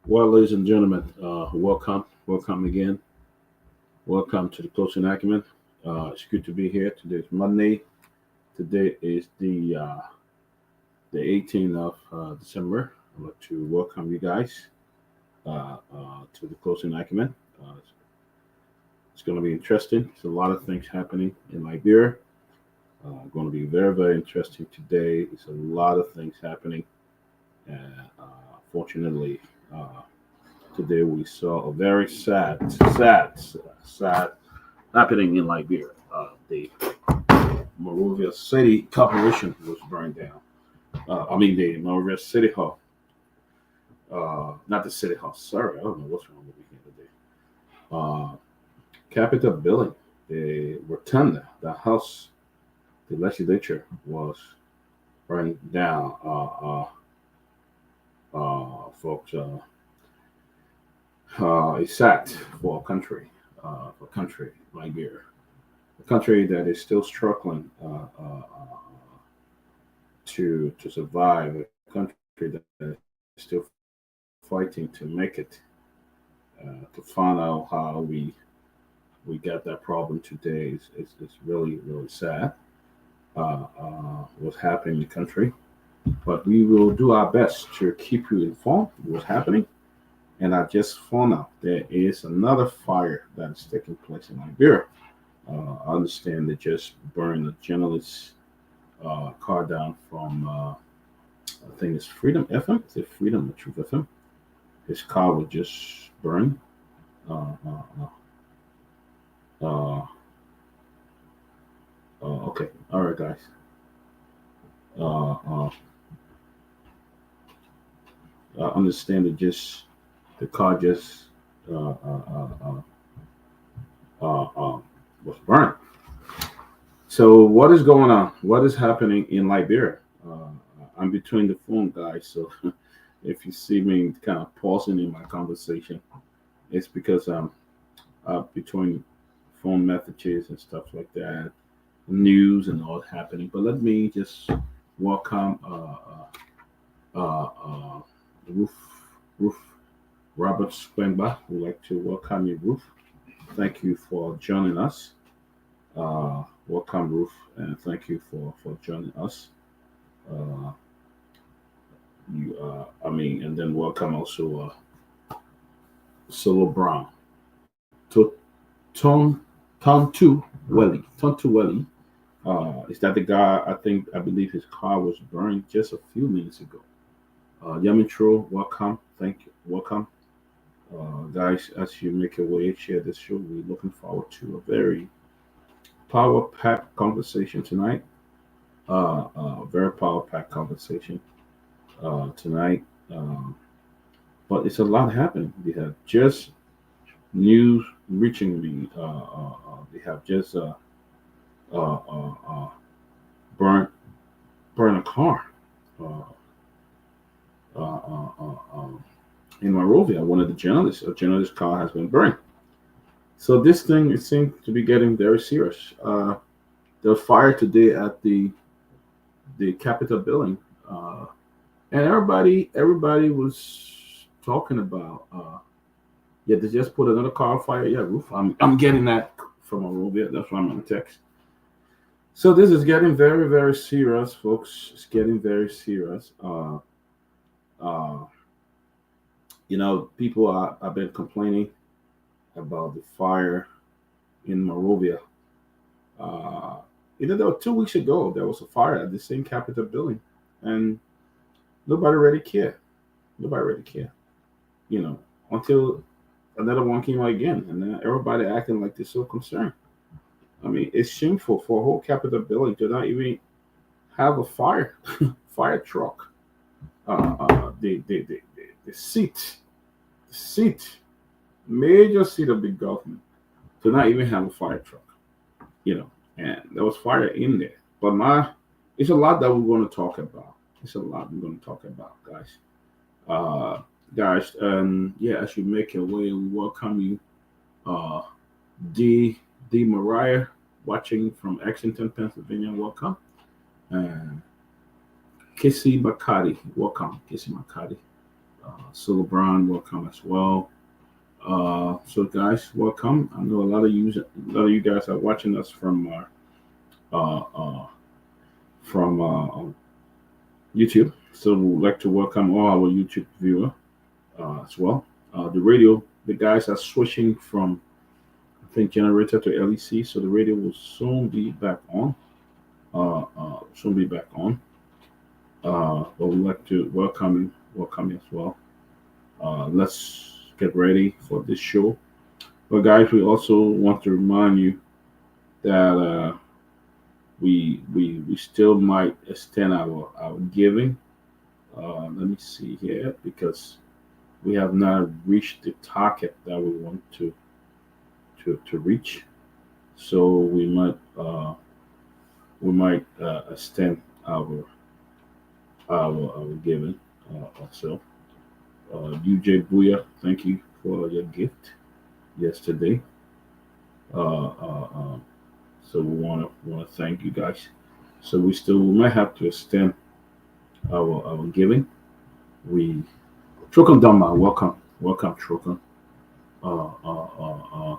Well, ladies and gentlemen, welcome again. Welcome to the Closing Acumen. It's good to be here. Today is Monday. Today is the 18th of December. I'd like to welcome you guys to the Closing Acumen. It's going to be interesting. There's a lot of things happening in Liberia. Going to be very, very interesting today. There's a lot of things happening. And fortunately, uh, today we saw a very sad happening in Liberia. The Monrovia City Corporation was burned down. The Monrovia City Hall, not the City Hall. Sorry, I don't know what's wrong with me here today. Uh, Capitol building, the rotunda, the house, the legislature was burned down. Folks, it's sad for a country like Liberia, a country that is still struggling to survive, a country that is still fighting to make it. To find out how we got that problem today is really really sad. What's happening in the country, but we will do our best to keep you informed of what's happening. And I just found out there is another fire that is taking place in Liberia. I understand they just burned a journalist's car down from, I think it's Freedom FM. Is it Freedom or Truth FM? His car was just burned. Uh, uh, uh, uh, okay, all right, guys. Uh, uh, I understand that just the car just uh, uh, uh, uh, was burned. So what is going on? What is happening in Liberia? I'm between the phone guys, so if you see me kind of pausing in my conversation, it's because I'm between phone messages and stuff like that, news and all happening. But let me just welcome Ruth Ruth Roberts Quenba. We'd like to welcome you, Ruth. Thank you for joining us. Welcome, Ruth, and thank you for joining us. Uh, and then welcome also Solo Brown. To Tom Tontu Welly. Is that the guy? I believe his car was burned just a few minutes ago. Yamitro, welcome. Thank you. Welcome. Guys, as you make your way, share this show. We're looking forward to a very power packed conversation tonight. Very power packed conversation tonight. But it's a lot happening. We have just news reaching me. They have just burnt burn a car uh, in Monrovia. One of the journalists, a journalist's car has been burned. So this thing it seems to be getting very serious. There was fire today at the Capitol building, and everybody was talking about. Yeah, they just put another car on fire. Yeah, roof. I'm getting that from a little bit. That's why I'm on text. So this is getting very very serious, folks. It's getting very serious. Uh, People have been complaining about the fire in Monrovia. Uh, there were 2 weeks ago there was a fire at the same Capitol building, and nobody really cared. Nobody really cared. You know, until another one came out again, and then everybody acting like they're so concerned. I mean, it's shameful for a whole Capitol building to not even have a fire truck. The seat, major seat of the government to not even have a fire truck. You know, and there was fire in there. But it's a lot that we're going to talk about. It's a lot we're going to talk about, guys. Uh, Guys, yeah, as you make your way, we welcome you, uh, D Mariah, watching from Exington, Pennsylvania. Welcome, and Kissy Makati. Welcome, Kissy Makati. Silver Brown, welcome as well. So guys, welcome. I know a lot of you guys are watching us uh, uh, from YouTube. So we'd like to welcome all our YouTube viewer as well. The radio, the guys are switching from I think generator to LEC, so the radio will soon be back on. Soon be back on. But we'd like to welcome you as well. Let's get ready for this show. But guys, we also want to remind you that we still might extend our giving. Let me see here because we have not reached the target that we want to reach. So we might extend our giving also. UJ Booyah, thank you for your gift yesterday. So we want to thank you guys. So we might have to extend our giving. We Trokan Dama, welcome Trokan. Uh, uh,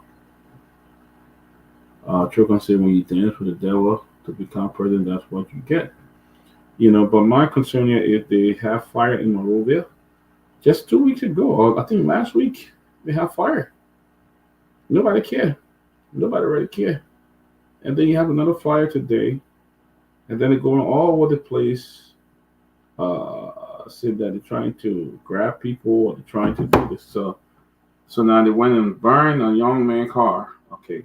uh, Trokan said when you dance with the devil to become president, that's what you get. But my concern here is they have fire in Monrovia. Just 2 weeks ago, or I think last week, they have fire. Nobody care. Nobody really care. And then you have another fire today, and then they're going all over the place. Saying that they're trying to grab people or they're trying to do this. So now they went and burned a young man car. Okay.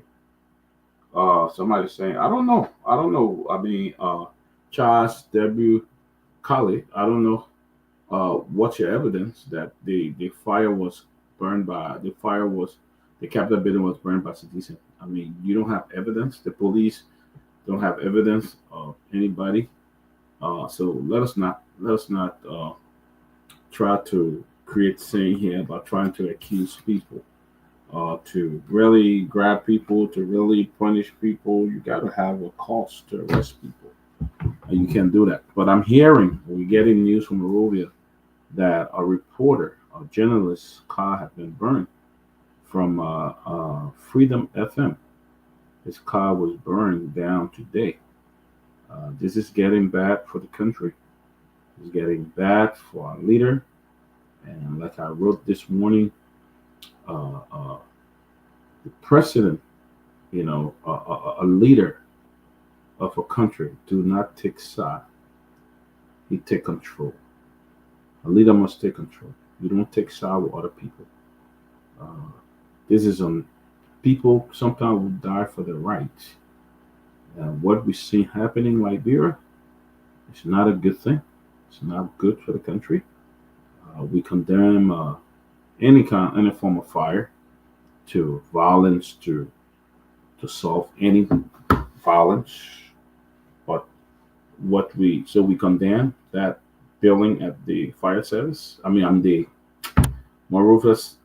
Somebody's saying, I don't know. I mean, Charles W. Colley, I don't know. What's your evidence that the fire was the Capitol building was burned by citizens? I mean, you don't have evidence. The police don't have evidence of anybody. So let us not try to create scene here by trying to accuse people. To really grab people, to really punish people, you got to have a cause to arrest people. And you can't do that. But we're getting news from Monrovia that a reporter, a journalist's car had been burned from Freedom FM. His car was burned down today. This is getting bad for the country. It's getting bad for our leader. And like I wrote this morning, the president, a leader of a country, do not take side. He take control. A leader must take control. You don't take side with other people. Uh, this is on people sometimes will die for their rights. And what we see happening in Liberia is not a good thing. It's not good for the country. We condemn any form of fire to violence to solve any violence. But we condemn that building at the fire service. I'm the Monrovia's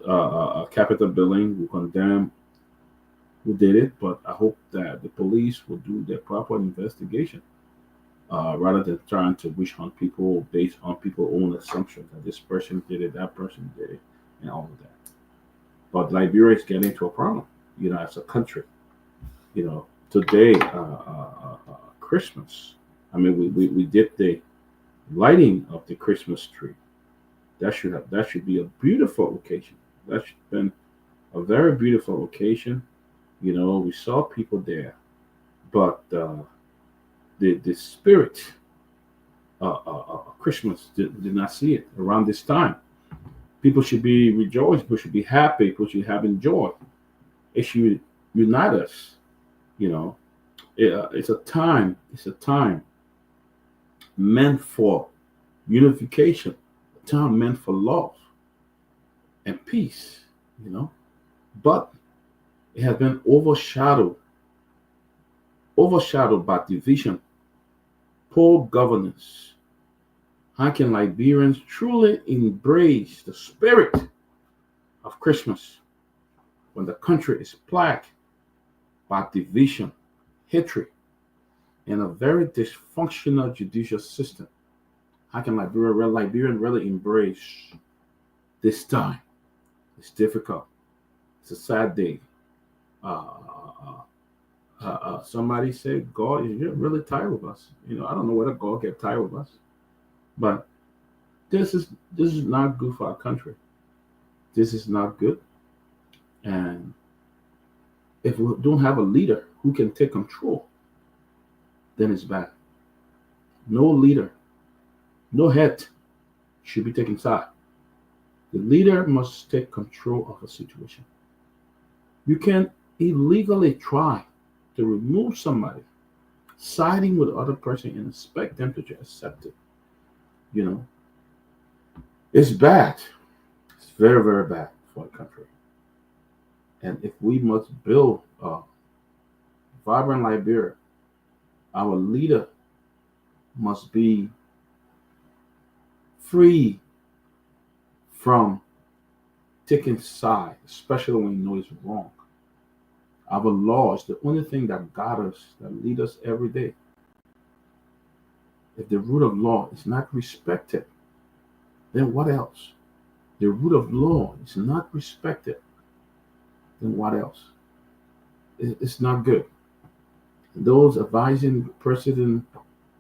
Capitol building. We condemn who did it, but I hope that the police will do their proper investigation rather than trying to wish on people based on people's own assumptions that this person did it, that person did it, and all of that. But Liberia is getting to a problem, as a country. Today, Christmas. I mean, we did the lighting of the Christmas tree. That should be a beautiful occasion. That should have been a very beautiful occasion. We saw people there, but the spirit of Christmas did not see it around this time. People should be rejoiced. People should be happy. People should have joy. It should unite us. It's a time. It's a time meant for unification. A time meant for love and peace. But it has been overshadowed by division, poor governance. How can Liberians truly embrace the spirit of Christmas when the country is plagued by division, hatred, and a very dysfunctional judicial system? How can Liberian really embrace this time. It's difficult. It's a sad day. Somebody said, God, you're really tired of us. I don't know whether God get tired of us, but this is not good for our country. This is not good. And if we don't have a leader who can take control, then it's bad. No leader, no head should be taking side. The leader must take control of a situation. You can illegally try to remove somebody, siding with the other person and expect them to just accept it. It's bad. It's very, very bad for the country. And if we must build a vibrant Liberia, our leader must be free from taking side, especially when you know it's wrong. Our law is the only thing that guide us, that lead us every day. If the rule of law is not respected, then what else? The rule of law is not respected, then what else? It's not good. Those advising President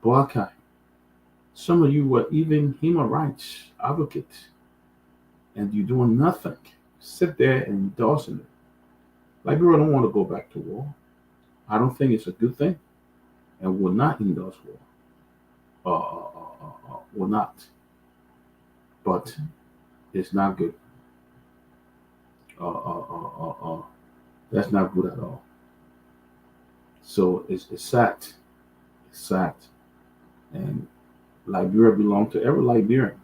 Boakai, some of you were even human rights advocates, and you're doing nothing. Sit there and endorsing it. Liberia don't want to go back to war. I don't think it's a good thing, and will not endorse war. Will not. But it's not good. That's not good at all. So it's sad. It's sad. And Liberia belongs to every Liberian.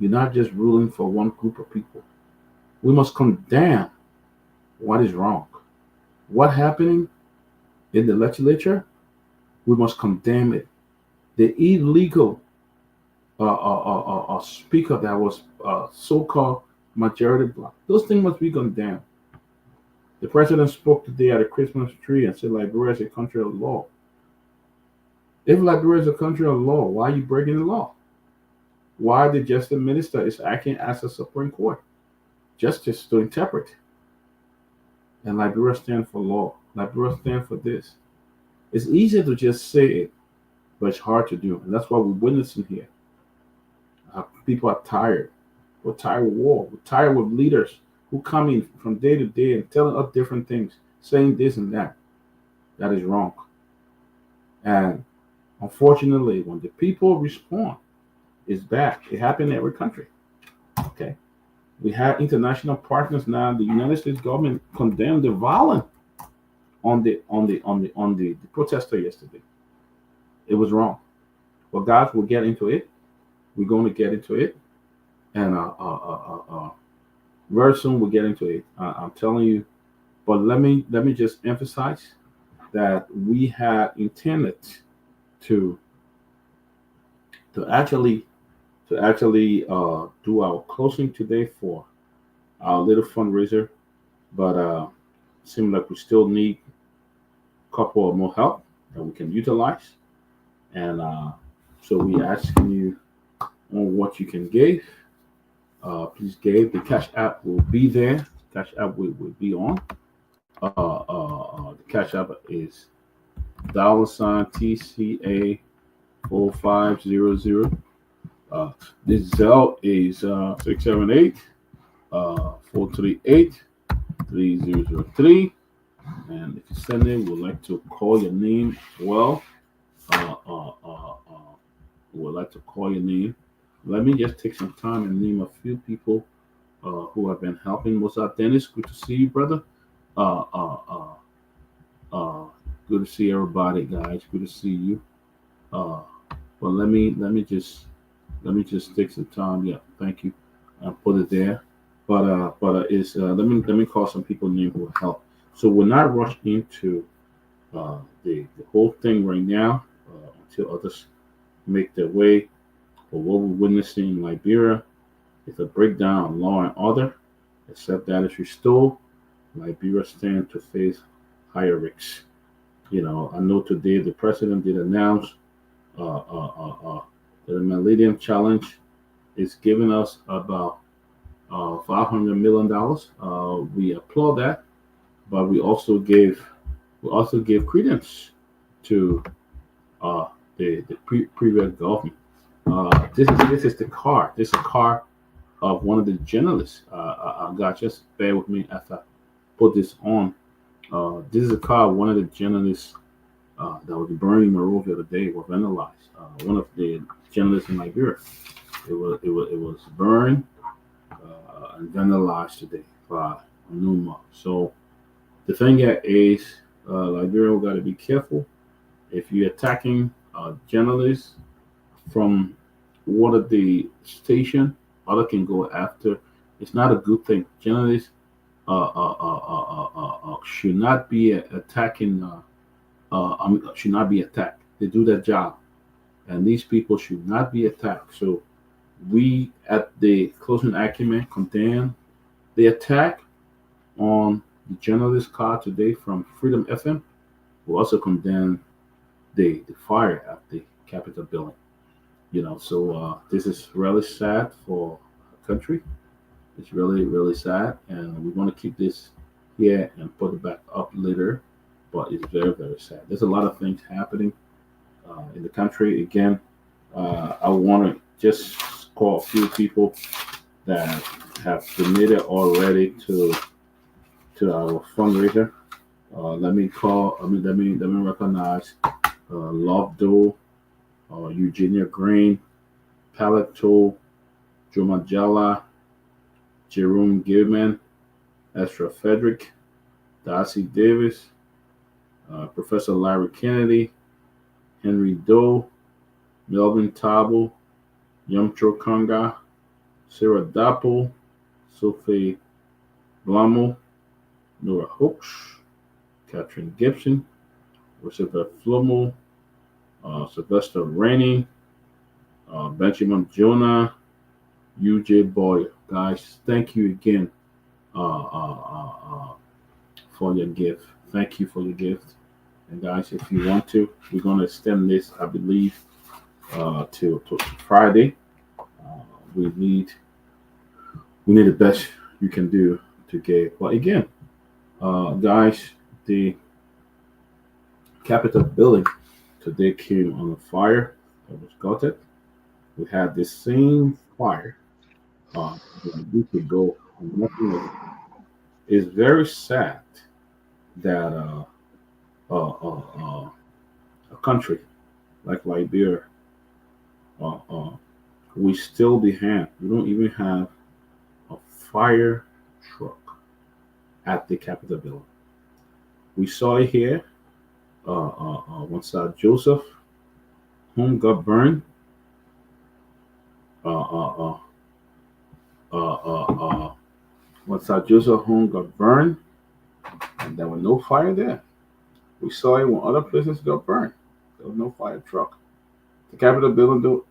You're not just ruling for one group of people. We must condemn what is wrong. What happening in the legislature, we must condemn it. The illegal speaker that was so-called majority bloc, those things must be condemned. The president spoke today at a Christmas tree and said Liberia is a country of law. If Liberia is a country of law, why are you breaking the law? Why the justice minister is acting as a Supreme Court justice to interpret? And Liberia stand for law. Liberia stand for this. It's easy to just say it, but it's hard to do. And that's why we're witnessing here. People are tired. We're tired of war. We're tired with leaders who come in from day to day and telling us different things, saying this and that. That is wrong. And unfortunately, when the people respond, it's bad. It happens in every country. Okay. We have international partners now. The United States government condemned the violence on the protester yesterday. It was wrong. But guys, we'll get into it. We're going to get into it, and very soon we'll get into it. I'm telling you. But let me just emphasize that we had intended to actually do our closing today for our little fundraiser, but seems like we still need a couple of more help that we can utilize, and so we asking you on what you can give. Please give. The Cash App will be there. Cash App will be on. The Cash App is $TCA 4500. This Zelle is 678 438 3003. And if you send it, we'd like to call your name as well. Would like to call your name. Let me just take some time and name a few people who have been helping. Mozart Dennis, good to see you, brother. Good to see everybody, guys. Good to see you. But let me just take some time. Yeah, thank you. I'll put it there. But it's let me call some people name who will help. So we're not rushing into the whole thing right now until others make their way. But what we're witnessing in Liberia is a breakdown of law and order. Except that is restored, Liberia stands to face higher risks. I know today the president did announce that the Millennium Challenge is giving us about $500 million. We applaud that, but we also gave credence to the previous government. This is the car. This is a car of one of the journalists. God, just bear with me as I put this on. This is a car of one of the journalists that was burning Monrovia today was vandalized. One of the journalists in Liberia. It was burned and vandalized today by Numa. So the thing here is, Liberia got to be careful. If you're attacking journalists from one of the station, other can go after. It's not a good thing. Journalists should not be attacking. Should not be attacked. They do their job, and these people should not be attacked. So we at the closing argument condemn the attack on the journalist car today from Freedom FM. We also condemn the fire at the Capitol building. So this is really sad for our country. It's really, really sad, and we want to keep this here and put it back up later. But it's very, very sad. There's a lot of things happening in the country. Again, I want to just call a few people that have donated already to our fundraiser. Let me recognize Love Doe, Eugenia Green, Palato, Joma Jallah, Jerome Gilman, Estra Frederick, Darcy Davis, Professor Larry Kennedy, Henry Doe, Melvin Tabo, Yumtro Kanga, Sarah Dapo, Sophie Blamo, Nora Hooks, Catherine Gibson, Roosevelt Flomo, Sylvester Rainey, Benjamin Jonah, UJ Boyer. Guys, thank you again for your gift. Thank you for your gift. And guys, if you want to, we're going to extend this, I believe, till Friday. We need the best you can do to get. But again, guys, the Capitol building today came on a fire that was gutted. We had the same fire a week ago. And nothing was. It's very sad that a country like Liberia, we still behind. We don't even have a fire truck at the Capitol building. We saw it here. Once Joseph home got burned. Once Joseph home got burned, and there was no fire there. We saw it when other places got burned. There was no fire truck. The Capitol building, though,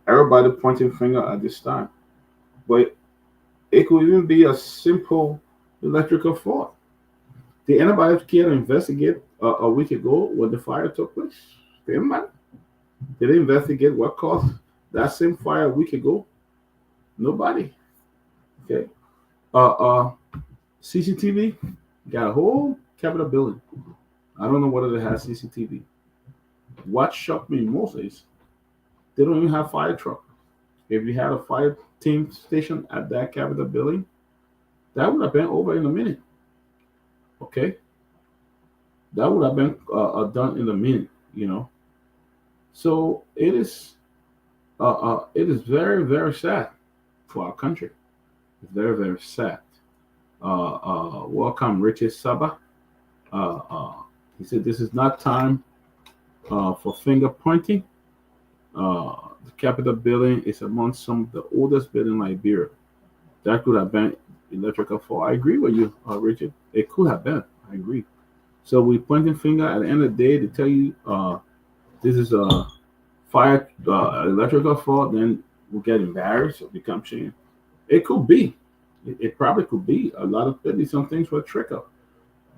everybody pointing finger at this time. But it could even be a simple electrical fault. Did anybody care to investigate a week ago when the fire took place? Did anybody? Did they investigate what caused that same fire a week ago? Nobody. Okay. CCTV got a whole Capitol building. I don't know whether they have CCTV. What shocked me most is they don't even have fire truck. If you had a fire team station at that Capitol building, that would have been over in a minute. Okay, that would have been done in a minute. So it is very, very sad for our country. It's very, very sad. Welcome, Richard Saba. He said this is not time for finger pointing. The Capitol building is among some of the oldest buildings in Liberia. That could have been electrical fault. I agree with you, Richard. It could have been. I agree. So we pointing finger at the end of the day to tell you this is a fire electrical fault. Then we'll get embarrassed or become shame. It could be. It probably could be. A lot of maybe some things were trickle.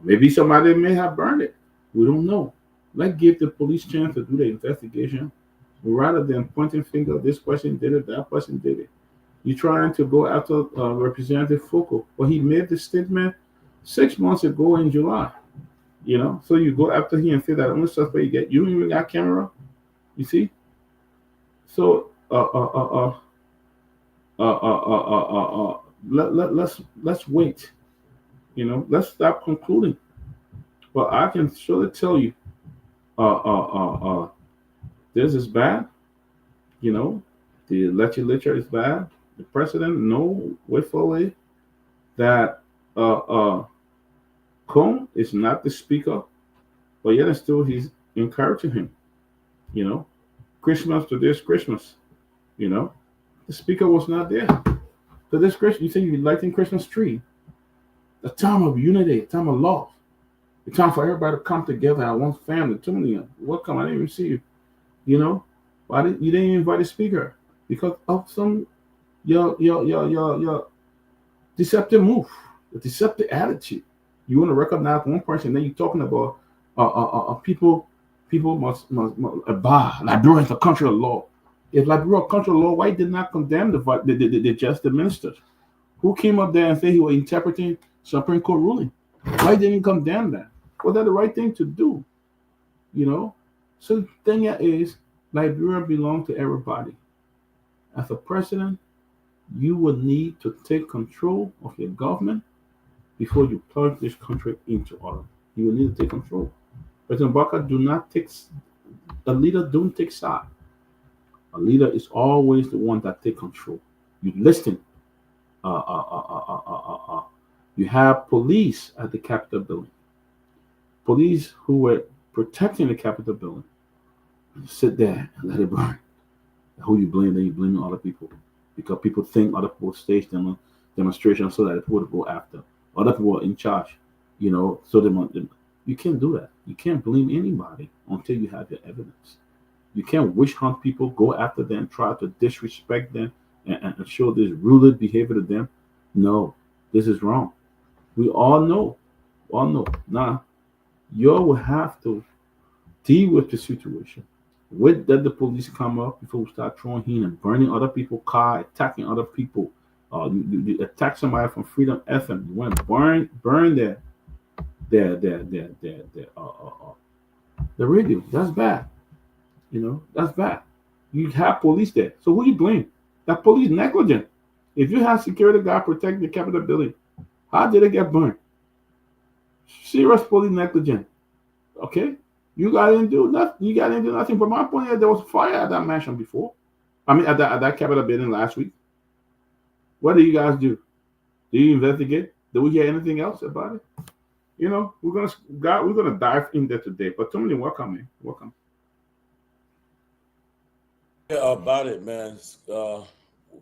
Maybe somebody may have burned it. We don't know. Let's give the police chance to do the investigation rather than pointing finger. This person did it. That person did it. You're trying to go after Representative Foucault, but he made the statement 6 months ago in July. So you go after him and say that only suspect you get. You don't even got camera. You see. So let's wait. Let's stop concluding. But I can surely tell you, this is bad. The legislature is bad. The president know willfully that Kong is not the speaker, but yet and still he's encouraging him. Christmas to this Christmas. The speaker was not there. So this Christmas, you say you lighting Christmas tree. The time of unity, the time of love, the time for everybody to come together as one family. Too many, welcome. I didn't even see you. Why you didn't even invite the speaker? Because of some your deceptive move, the deceptive attitude. You want to recognize one person, then you're talking about people must abide. Liberia is a country of law. If Liberia a country of law, why did not condemn the just ministers who came up there and said he was interpreting Supreme Court ruling? Why didn't he condemn that? Was that the right thing to do? So the thing is, Liberia belongs to everybody. As a president, you will need to take control of your government before you plunge this country into order. You will need to take control. President Barker a leader don't take side. A leader is always the one that take control. You listen. You have police at the Capitol building. Police who were protecting the Capitol building. You sit there and let it burn. Who you blame? Then you blame other people because people think other people stage them demonstrations so that people will go after. Other people are in charge. So you can't do that. You can't blame anybody until you have your evidence. You can't witch hunt people, go after them, try to disrespect them, and show this ruthless behavior to them. No, this is wrong. We all know. Now, you will have to deal with the situation. Wait that the police come up before we start throwing in and burning other people's car, attacking other people. You attack somebody from Freedom FM. You want to burn their the radio. That's bad. That's bad. You have police there. So who you blame? That police negligent. If you have security guard protecting the Capitol building, how did it get burned? Serious police negligent. Okay? You guys didn't do nothing. You guys didn't do nothing. But my point is there was fire at that mansion before. I mean at that Capitol building last week. What did you guys do? Did you investigate? Did we hear anything else about it? We're gonna dive in there today. But Tomalin, welcome, man. Welcome. Yeah, about it, man. It's,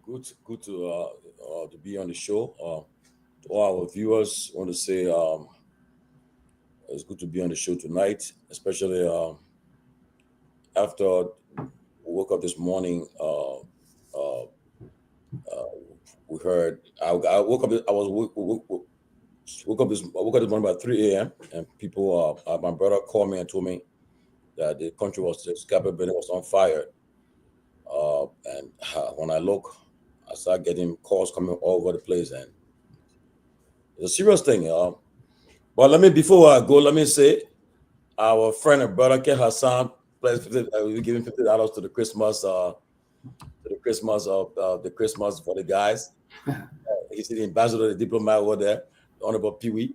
good to be on the show. To all our viewers, I want to say it's good to be on the show tonight, especially after we woke up this morning. We heard. I woke up. I woke up this morning about 3 a.m. and people. My brother called me and told me that the Capitol building was on fire. And when I look, I start getting calls coming all over the place, and it's a serious thing, y'all. But before I go, let me say, our friend and brother Ke Hassan we're giving $50 to the Christmas, the Christmas for the guys. He's the ambassador, the diplomat over there, the Honorable Pewee.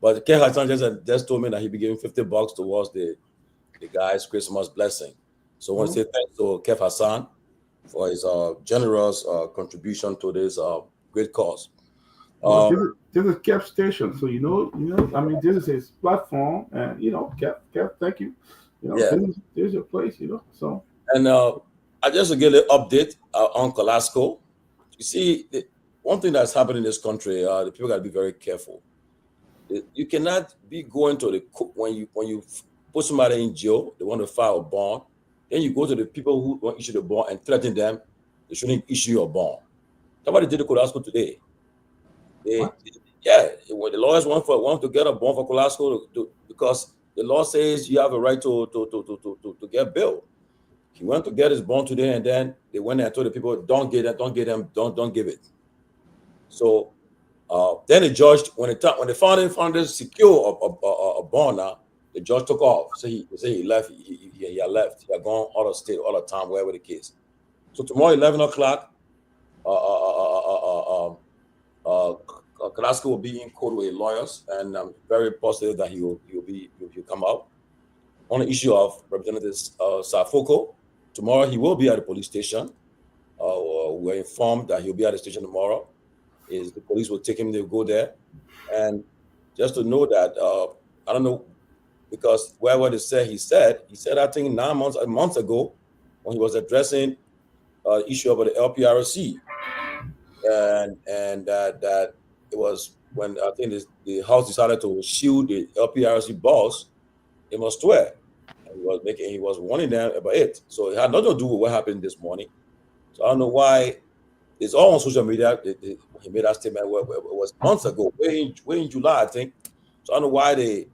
But Ke Hassan just told me that he'd be giving $50 towards the guys' Christmas blessing. So I want to say thanks to Ke Hassan for his generous contribution to this great cause. This is Kev Station, so I mean, this is his platform, and Kev, thank you. This is your place, So. And I just to get an update on Colasco. You see, one thing that's happening in this country, the people got to be very careful. You cannot be going to the when you put somebody in jail, they want to file a bond. Then you go to the people who want to issue the bond and threaten them. They shouldn't issue your bond. Somebody did the Colasco today. The lawyers want to get a bond for Colasco because the law says you have a right to get bail. He went to get his bond today, and then they went and told the people, don't give it. So then the judge, when they found it secure a bond now, the judge took off. So he left. He had left. He had gone out of state, out of town, wherever the case. So tomorrow, 11 o'clock, Kehleboe will be in court with lawyers, and I'm very positive that he'll come out on the issue of Representative Safoko. Tomorrow, he will be at the police station. We're informed that he'll be at the station tomorrow. The police will take him to go there. And just to know that, I don't know, because where they said, he said, I think 9 months ago, when he was addressing the issue about the LPRC, and that it was when I think the House decided to shield the LPRC boss, they must swear. He was warning them about it. So it had nothing to do with what happened this morning. So I don't know why. It's all on social media. He made that statement. It was months ago, way in July, I think. So I don't know why the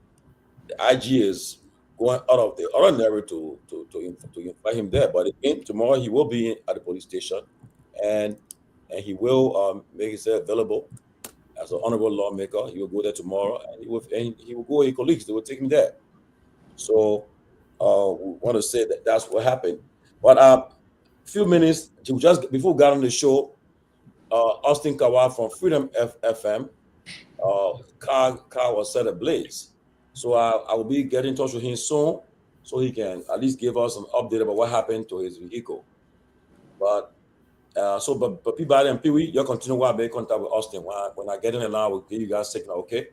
IG is going out of the ordinary to invite him there. But again, tomorrow he will be at the police station, and he will make himself available as an honorable lawmaker. He will go there tomorrow, and he will go with his colleagues. They will take him there. So we want to say that that's what happened. But a few minutes just before we got on the show, Austin Kawa from Freedom FM, car was set ablaze. So I will be getting in touch with him soon, so he can at least give us an update about what happened to his vehicle. But Peabody and Pewee, you'll continue to make contact with Austin. When I get in the line, we'll give you guys signal, okay?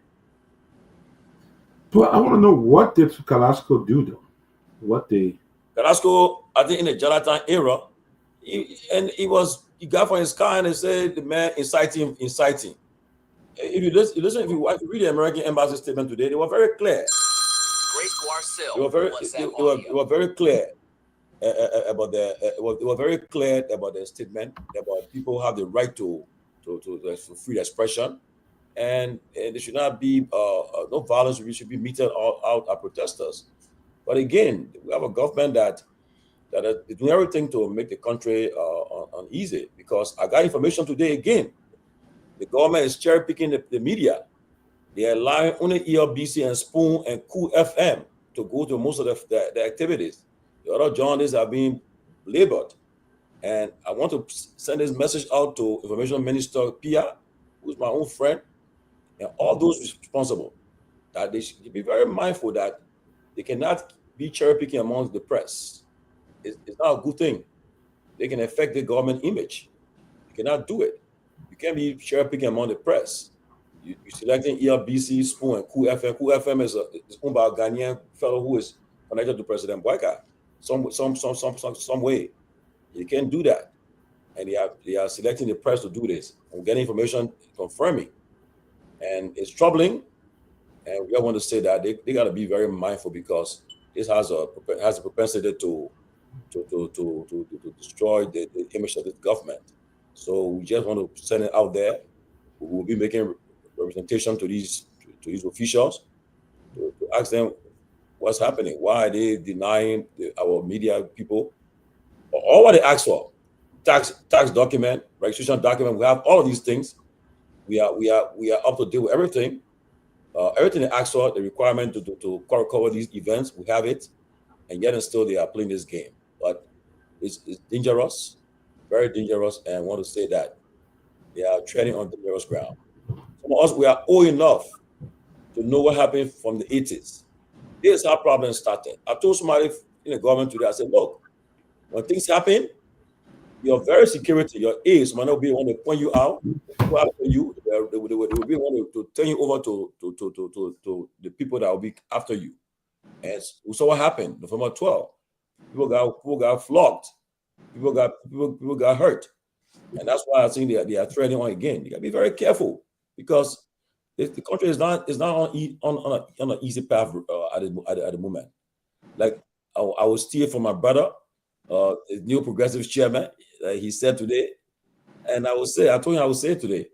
Well, I want to know, what did Kehleboe do though? Kehleboe, I think in the Jallah time era, he got from his car and they said the man inciting. If you read the American Embassy statement today, they were very clear. They were very clear about they were very clear about their statement about people have the right to free expression, and there should not be no violence. We should be meted out at protesters. But again, we have a government that is doing everything to make the country uneasy, because I got information today again. The government is cherry picking the media. They are allowing only ELBC and Spoon and Cool FM to go to most of the activities. The other journalists are being labored. And I want to send this message out to Information Minister Pia, who's my own friend, and all those responsible, that they should be very mindful that they cannot be cherry picking amongst the press. It's not a good thing. They can affect the government image. You cannot do it. You can't be cherry picking among the press. You're selecting ELBC, Spoon, and Cool FM. Cool FM is owned by a Ghanaian fellow who is connected to President Boyka some way. You can't do that. And they are selecting the press to do this. I'm getting information confirming. And it's troubling. And we all want to say that they got to be very mindful, because this has a propensity to destroy the image of this government. So we just want to send it out there. We will be making representation to these officials to ask them what's happening. Why are they denying our media people all what they ask for? Tax document, registration document. We have all of these things. We are up to date with everything. Everything they ask for, the requirement to cover these events, we have it, and yet and still they are playing this game. But it's dangerous, very dangerous, and I want to say that they are treading on dangerous ground. Some of us, we are old enough to know what happened from the 80s. This is how problems started. I told somebody in the government today, I said, look, when things happen, your very security, your aides might not be able to point you out. People after you, they will be able to turn you over to the people that will be after you. And we saw what happened November 12. People got flogged. People got hurt. And that's why I think they are treading on again. You got to be very careful, because the country is not on an easy path at the moment. Like I was steal from my brother, the new progressive chairman. He said today, and I told him I would say today,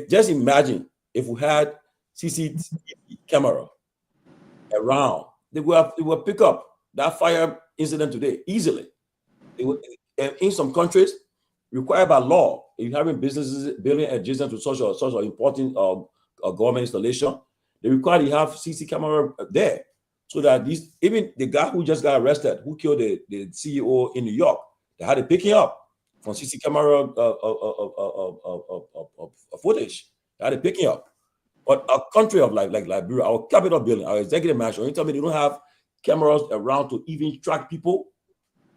just imagine if we had CCTV camera around, they will pick up that fire incident today easily. In some countries, required by law, if you're having businesses building adjacent to such an important government installation, they require you have CC camera there, so that even the guy who just got arrested, who killed the CEO in New York, they had to pick him up from CC camera footage. They had to pick him up. But a country of like Liberia, our capital building, our executive mansion, you tell me they don't have cameras around to even track people.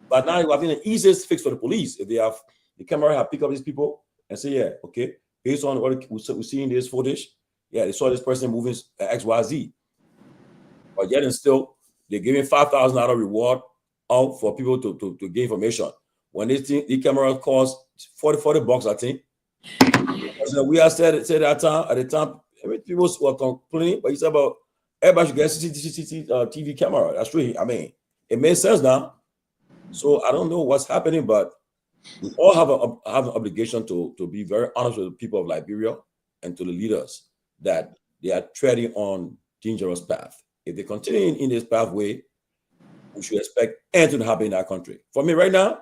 But now you have an easiest fix for the police. If they have the camera, have pick up these people and say, yeah, okay, based on what we see in this footage, yeah, they saw this person moving XYZ. But yet and still, they're giving $5,000 reward out for people to gain information. When they think the camera costs $40, I think. So we have said at the time, people were complaining, but he said about everybody should get CCTV camera. That's true. I mean, it makes sense now. So I don't know what's happening, but we all have an obligation to be very honest with the people of Liberia and to the leaders that they are treading on dangerous path. If they continue in this pathway, we should expect anything to happen in our country. For me right now,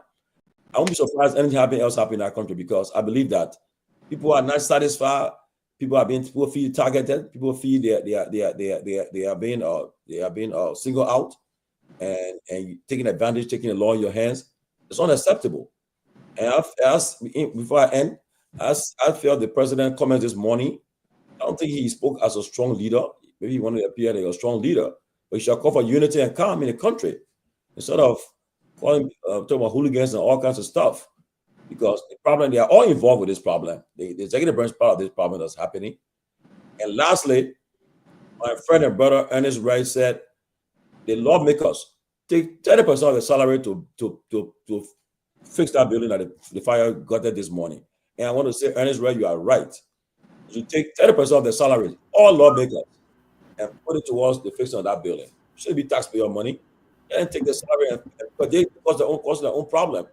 I won't be surprised anything else happen in our country, because I believe that people are not satisfied. People feel targeted. People feel they are being singled out and taking advantage, taking the law in your hands. It's unacceptable. And before I end, as I felt the president comment this morning, I don't think he spoke as a strong leader. Maybe he wanted to appear like a strong leader, but he shall call for unity and calm in the country instead of talking about hooligans and all kinds of stuff. Because the problem, they are all involved with this problem. The executive branch is part of this problem that's happening. And lastly, my friend and brother Ernest Wright said the lawmakers take 30% of the salary to fix that building that the fire got there this morning. And I want to say, Ernest Wright, you are right. You take 30% of the salaries, all lawmakers, and put it towards the fixing of that building. It shouldn't be taxpayer money. And take the salary, but they cause their own problem.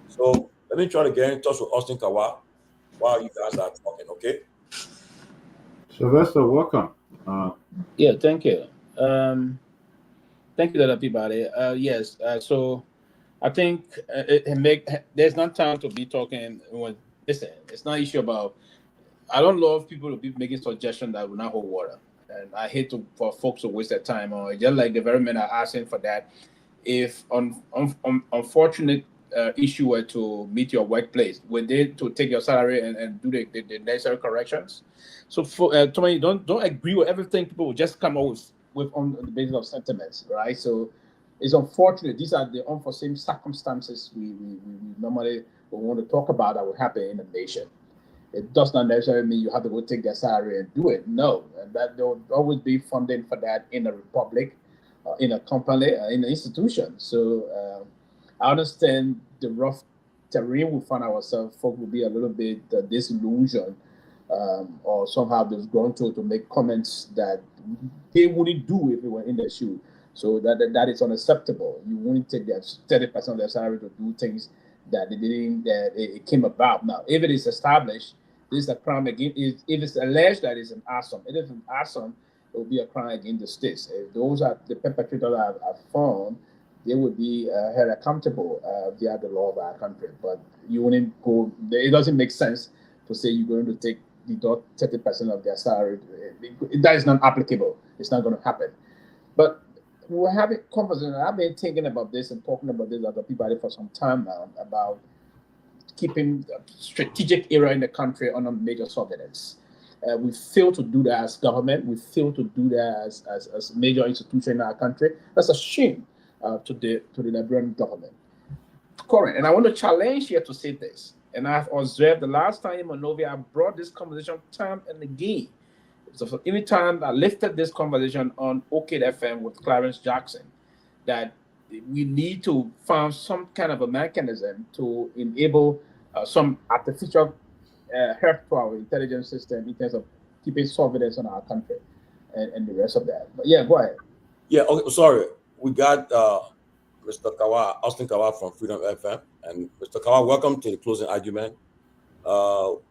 So let me try to get in touch with Austin Kawa while you guys are talking, okay? Sylvester, welcome. Yeah, thank you. Thank you, Peabody. Yes, so I think there's not time to be talking. Listen, it's not an issue about. I don't love people to be making suggestions that will not hold water, and I hate for folks to waste their time on it. Just like the very men are asking for that. If unfortunate issue were to meet your workplace, were they to take your salary and do the necessary corrections? So for Tommy, don't agree with everything people will just come up with on the basis of sentiments, right? So it's unfortunate. These are the unforeseen circumstances we normally want to talk about that would happen in a nation. It does not necessarily mean you have to go take their salary and do it. No, and that there will always be funding for that in a republic, in a company, in an institution. So I understand the rough terrain we find ourselves. Folk will be a little bit disillusioned, or somehow disgruntled to make comments that they wouldn't do if they were in their shoe. So that is unacceptable. You wouldn't take their 30% of their salary to do things that it came about. Now, if it is established, this is a crime against. If it's alleged that it's an arson, it is an arson. It will be a crime against the states. If those are the perpetrators are found, they would be held accountable via the law of our country. But you wouldn't go. It doesn't make sense to say you're going to take the 30% of their salary. That is not applicable. It's not going to happen. But we're having conversations. I've been thinking about this and talking about this with other people for some time now about keeping the strategic area in the country under major surveillance. We fail to do that as government. We fail to do that as major institution in our country. That's a shame to the Liberian government. Correct. And I want to challenge here to say this. And I've observed the last time in Monrovia, I brought this conversation time and again. So every time I lifted this conversation on OK FM with Clarence Jackson, that we need to find some kind of a mechanism to enable some artificial help to our intelligence system in terms of keeping surveillance on our country and the rest of that. But yeah, go ahead. Yeah, okay, sorry. We got Mr. Kawa, Austin Kawa from Freedom FM. And Mr. Kawa, welcome to the closing argument.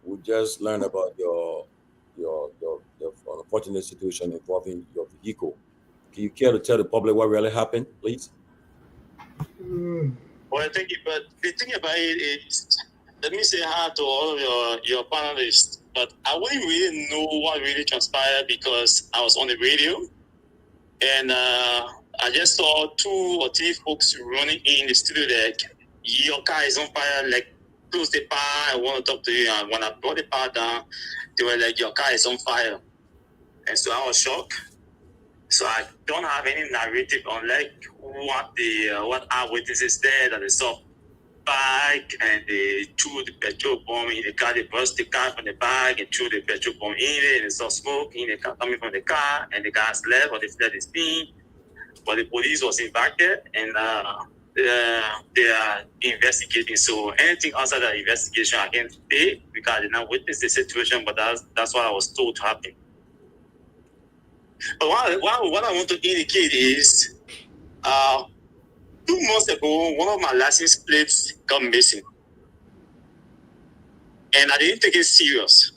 We just learned about your unfortunate situation involving your vehicle. Can you care to tell the public what really happened, please? Well, thank you. But the thing about it is, let me say hi to all of your panelists. But I wouldn't really know what really transpired because I was on the radio, and I just saw 2 or 3 folks running in the studio like, your car is on fire, like, close the power, I want to talk to you. And when I brought the power down, they were like, your car is on fire. And so I was shocked. So I don't have any narrative on like what eyewitnesses said that they saw bag and they threw the petrol bomb in the car. They burst the car from the bag and threw the petrol bomb in it, and they saw smoke in the car coming from the car, and the guys left or they fled the scene. But the police was impacted, and they are investigating. So anything outside the investigation I can't say because I did not witness the situation, but that's what I was told to happen. But what I want to indicate is 2 months ago, one of my license plates got missing. And I didn't take it serious.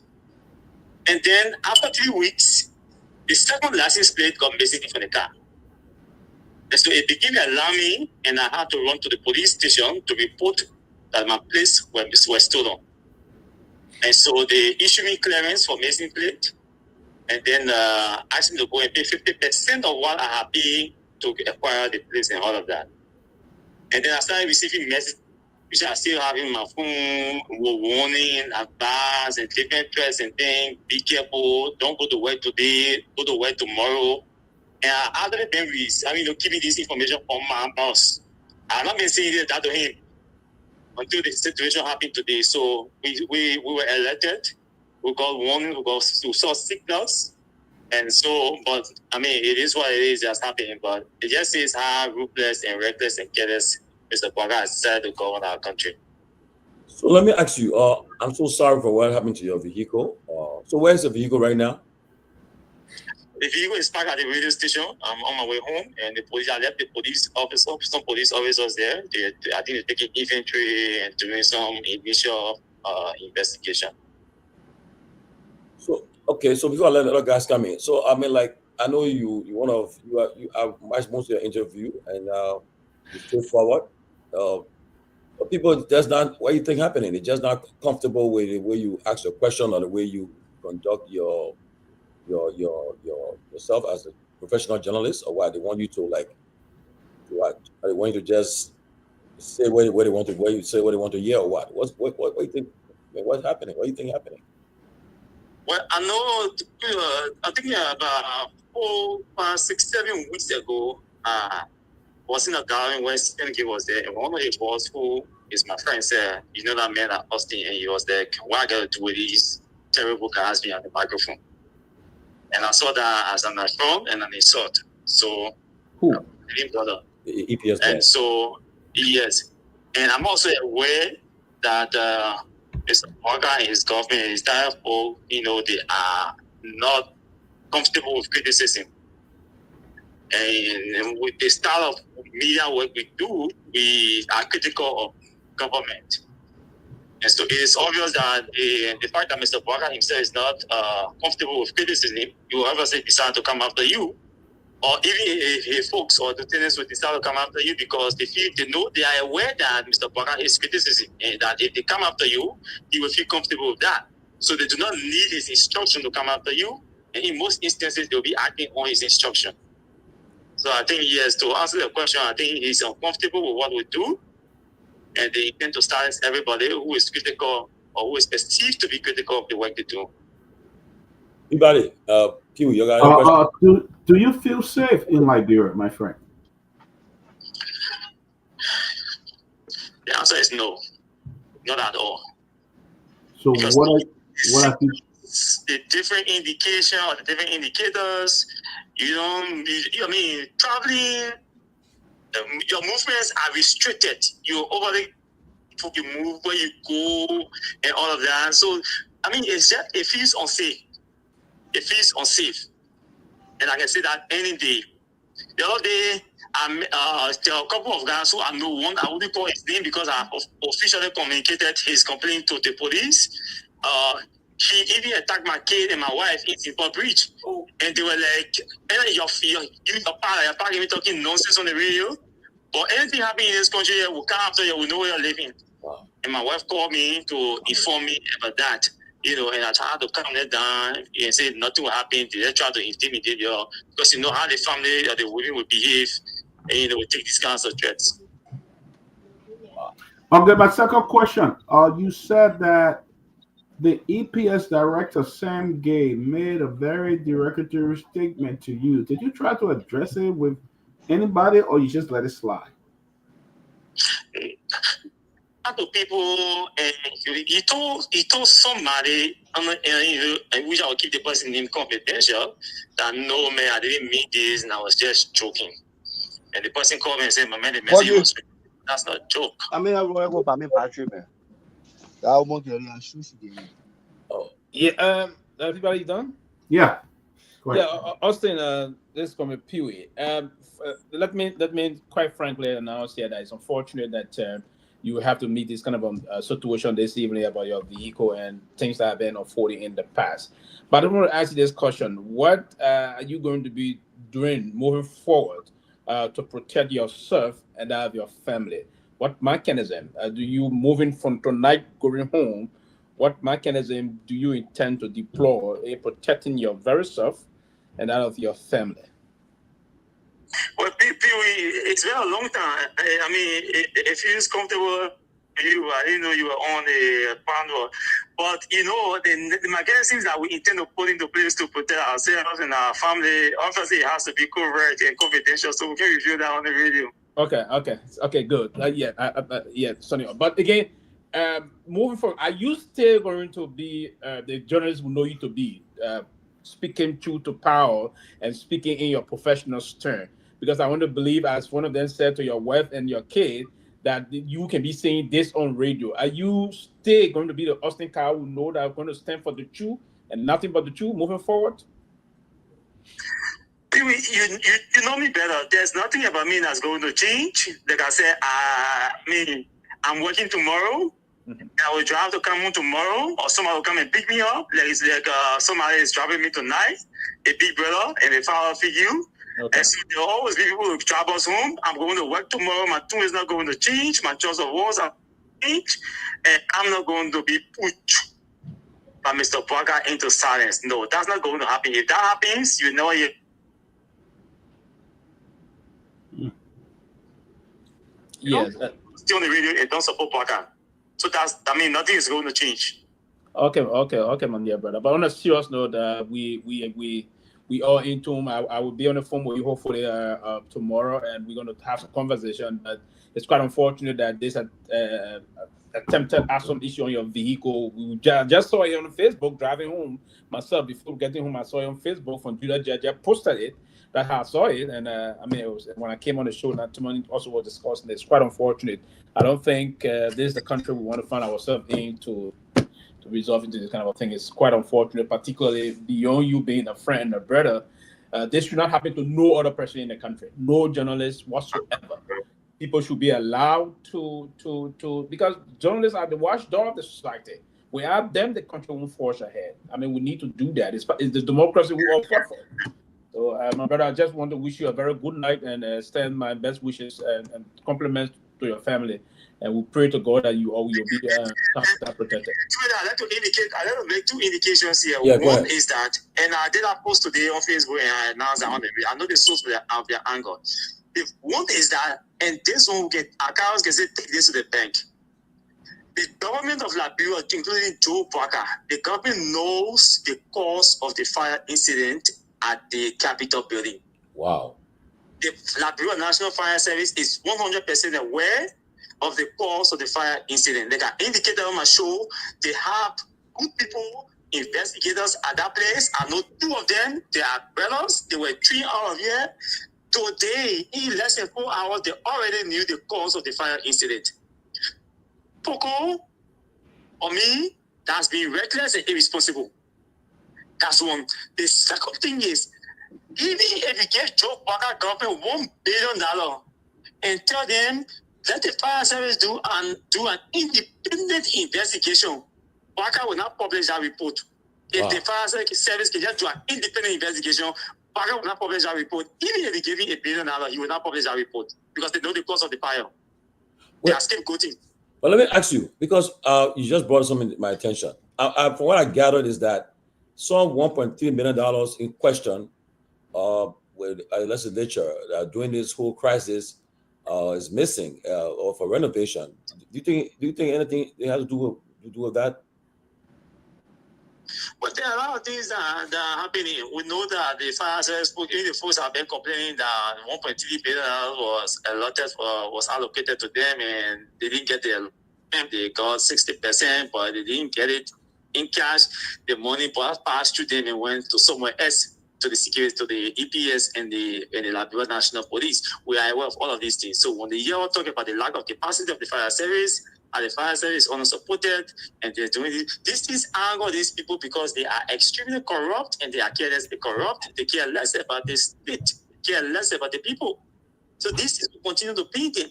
And then after 3 weeks, the second license plate got missing from the car. And so it began alarming, and I had to run to the police station to report that my plates were stolen. And so they issued me clearance for missing plate, and then asked me to go and pay 50% of what I had paid to acquire the place and all of that. And then I started receiving messages, which I still have in my phone, warning, advice, and different threats and things. Be careful, don't go to work today, go to work tomorrow. And I haven't been keeping this information from my boss. I've not been saying that to him until the situation happened today. So we were alerted. We got warning, we saw signals. And so, but I mean, it is what it is that's happening. But it just says how ruthless and reckless and careless Mr. Guar has decided to govern our country. So let me ask you, I'm so sorry for what happened to your vehicle. So where's the vehicle right now? The vehicle is parked at the radio station. I'm on my way home, and I left the police officer, some police officers there. I think they're taking inventory and doing some initial investigation. So okay, so before I let the other guys come in, so I mean, like, I know you have watched most of your interview, and you're straightforward. But people just not what you think happening. They're just not comfortable with the way you ask your question or the way you conduct yourself as a professional journalist, or why they want you to they want you to just say what they want to, where you say what they want to hear, or what you think? I mean, what's happening? What do you think happening? Well, I know. I think about 4, 5, 6, 7 weeks ago, was in a gathering where Sanvee was there, and one of the boss who is my friend said, "You know that man at Austin," and he was like, "What I gotta do with these terrible guys behind the microphone?" And I saw that as an affront and an insult. So, who? Brother. The EPS. And so, yes. And I'm also aware that Mr. Togar and his government and his entire folk, they are not comfortable with criticism. And with the style of media work we do, we are critical of government. And so it is obvious that the fact that Mr. Togar himself is not comfortable with criticism, he will obviously decide to come after you. Or even if folks or the tenants will decide to come after you because they are aware that Mr. Togar is criticism, and that if they come after you, he will feel comfortable with that. So they do not need his instruction to come after you. And in most instances, they'll be acting on his instruction. So I think, yes, to answer the question, I think he's uncomfortable with what we do. And they intend to silence everybody who is critical or who is perceived to be critical of the work they do. Peabody, Pewee, you got a question? Do you feel safe in Liberia, my friend? The answer is no, not at all. So because what I think the different indication or the different indicators, traveling, your movements are restricted. You overly you move where you go and all of that. So it feels unsafe. It feels unsafe. And I can say that any day. The other day, there are a couple of guys who I know. One, I wouldn't call his name because I officially communicated his complaint to the police. He even attacked my kid and my wife in Simple Bridge. And they were like, "Hey, you're talking nonsense on the radio." But anything happen in this country, we'll come after you, we know where you're living. Wow. And my wife called me to inform me about that. And I tried to calm them down and say nothing will happen. They try to intimidate you because you know how the family or the women will behave and will take these kinds of threats. Okay, my second question. You said that the EPS director, Sam Gay, made a very derogatory statement to you. Did you try to address it with anybody or you just let it slide? To people, and he told somebody, and which I will keep the person name confidential, that no man, I didn't mean this, and I was just joking. And the person called me and said, "My man, the message was that's not a joke." I mean, I go for me, Patrick, man. Yeah. Everybody done? Yeah. Yeah, Austin. This is from a Pewee. Let me quite frankly announce here that it's unfortunate that you have to meet this kind of situation this evening about your vehicle and things that have been unfolding in the past. But I want to ask you this question: what are you going to be doing moving forward to protect yourself and that of your family? What mechanism do you, moving from tonight going home? What mechanism do you intend to deploy in protecting your very self and that of your family? Well, it's been a long time. I mean, it feels comfortable. I didn't know you were on the panel. But, the mechanisms that we intend to put into place to protect ourselves and our family, obviously it has to be covert and confidential, so we can review that on the radio. Okay, good. Yeah, Sonny. But again, moving forward, are you still going to be the journalist who know you to be speaking truth to power and speaking in your professional stern? Because I want to believe, as one of them said to your wife and your kid, that you can be saying this on radio. Are you still going to be the Austin Carr who know that I'm going to stand for the truth and nothing but the truth moving forward? You know me better. There's nothing about me that's going to change. Like I said, I'm working tomorrow. Mm-hmm. I will drive to come home tomorrow, or somebody will come and pick me up. Somebody is driving me tonight, a big brother and a father figure. Okay. And so there will always be people who drive us home. I'm going to work tomorrow. My tune is not going to change. My choice of words are change, and I'm not going to be put by Mr. Parker into silence. No, that's not going to happen. If that happens, you know it. Yes. Still on the radio and don't support Parker. So nothing is going to change. Okay, my dear brother. But on a serious note, we are in tune. I will be on the phone with you hopefully tomorrow, and we're going to have some conversation. But it's quite unfortunate that this attempted assault issue on your vehicle. We just saw it on Facebook driving home myself. Before getting home, I saw it on Facebook from Judah Jaja posted it. That's how I saw it, and it was when I came on the show. That Tomalin also was discussing. It's quite unfortunate. I don't think this is the country we want to find ourselves in to resolve into this kind of a thing. It's quite unfortunate, particularly beyond you being a friend, a brother. This should not happen to no other person in the country, no journalist whatsoever. People should be allowed to because journalists are the watchdog of the society. Without them, the country won't forge ahead. I mean, we need to do that. It's the democracy we all fought for. So, my brother, I just want to wish you a very good night and extend my best wishes and compliments to your family. And we pray to God that you'll be protected. I'd like to make two indications here. Yeah, one is that, and I did a post today on Facebook and I announced that on the I know the source of their anger. One is that, and this one will get, accounts can say, take this to the bank. The government of Liberia, including Joe Parker, the government knows the cause of the fire incident at the Capitol building. Wow. The Liberia National Fire Service is 100% aware of the cause of the fire incident. Like I indicated on my show, they have good people, investigators at that place. I know 2 of them. They are brothers. They were 3 out of here. Today, in less than 4 hours, they already knew the cause of the fire incident. Poco, or me, that's being reckless and irresponsible. That's one. The second thing is, even if you give Joe Parker government $1 billion and tell them, let the fire service do an independent investigation, Parker will not publish that report. If the fire service can just do an independent investigation, Parker will not publish that report. Even if they give him $1 billion, he will not publish that report because they know the cause of the fire. They are scapegoating. But let me ask you, because you just brought something to my attention. From what I gathered is that some $1.3 million in question with legislature during this whole crisis is missing or for renovation. Do you think anything has to do with that? But there are a lot of things that are happening. We know that the fire service, even the folks have been complaining that $1.3 billion was allocated to them, and they didn't get their. They got 60%, but they didn't get it in cash. The money passed through them and went to somewhere else, to the security, to the EPS and the Liberia National Police. We are aware of all of these things. So when you talk about the lack of capacity of the fire service, and the fire service is unsupported, and they're doing this. These things anger these people because they are extremely corrupt and they are careless. They corrupt. They care less about the state. They care less about the people. So this is continue to paint them.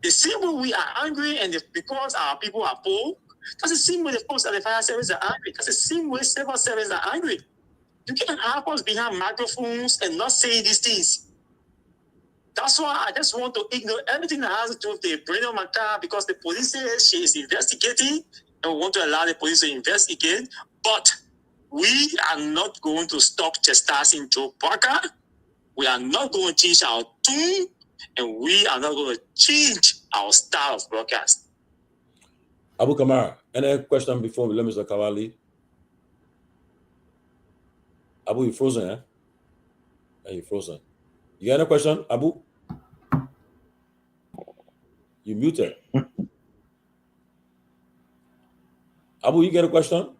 The same way we are angry, and because our people are poor, that's the same way the folks at the fire service are angry. That's the same way civil service are angry. You can't have us behind microphones and not saying these things. That's why I just want to ignore everything that has to do with the Brenda Maca, because the police says she is investigating and we want to allow the police to investigate. But we are not going to stop chastising Joe Parker. We are not going to change our tune, and we are not going to change our style of broadcast. Abu Kamara, any question before we let Mr. Kawali? Abu, you frozen, eh? Yeah, you frozen. You got any question, Abu? You muted. Abu, you get a question?